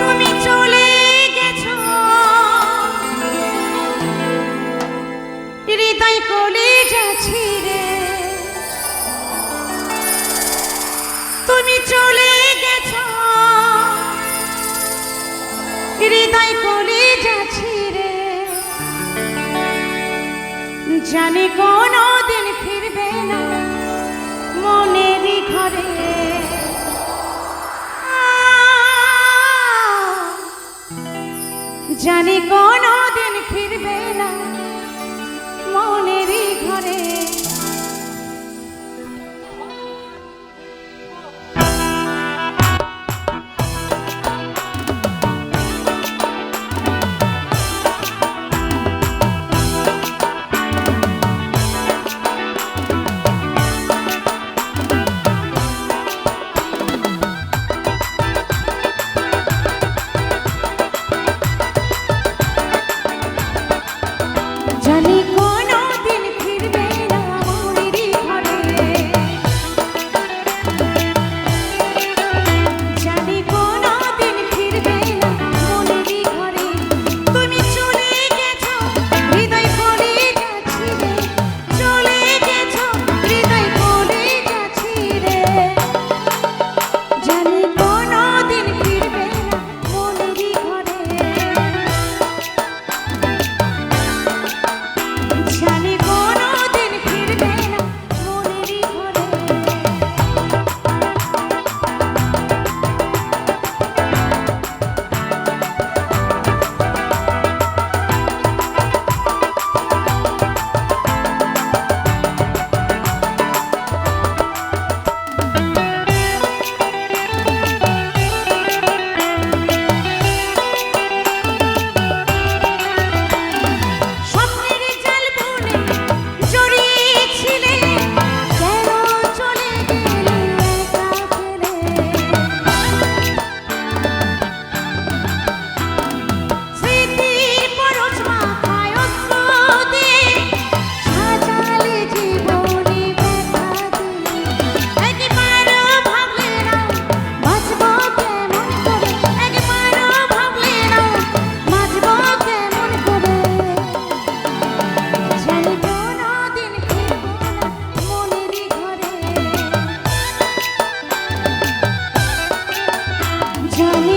তুমি চলে গেছো হৃদয় কলিজা ছিঁড়ে, তুমি চলে গেছো হৃদয় কলিজা ছিঁড়ে, জানি কোনোদিন ফিরবে না মনেরই ঘরে। জানি কোনোদিন ফিরবে না মনেরই ঘরে। জানি কোনোদিন ফিরবে না মনেরই ঘরে, জানি কোনোদিন ফিরবে না মনেরই ঘরে। তুমি চলে গেছো হৃদয় কলিজা ছিঁড়ে, চলে গেছো হৃদয় কলিজা ছিঁড়ে, জানি কোনোদিন ফিরবে না মনেরই ঘরে। জানি কোনোদিন ফিরবে না মনেরই ঘরে। স্বপ্নের জাল বুনে জড়িয়েছিলে, কেন চলে গেলে একা ফেলে? স্মৃতির পরশ মাথায় অশ্রু দিয়ে সাজালে জীবনে ব্যথা দিয়ে। একবারও ভাবলে না বাঁচবো কেমন করে, একবারও ভাবলে না বাঁচবো কেমন করে। জানি কোনোদিন ফিরবো না মনেরই ঘরে, জানি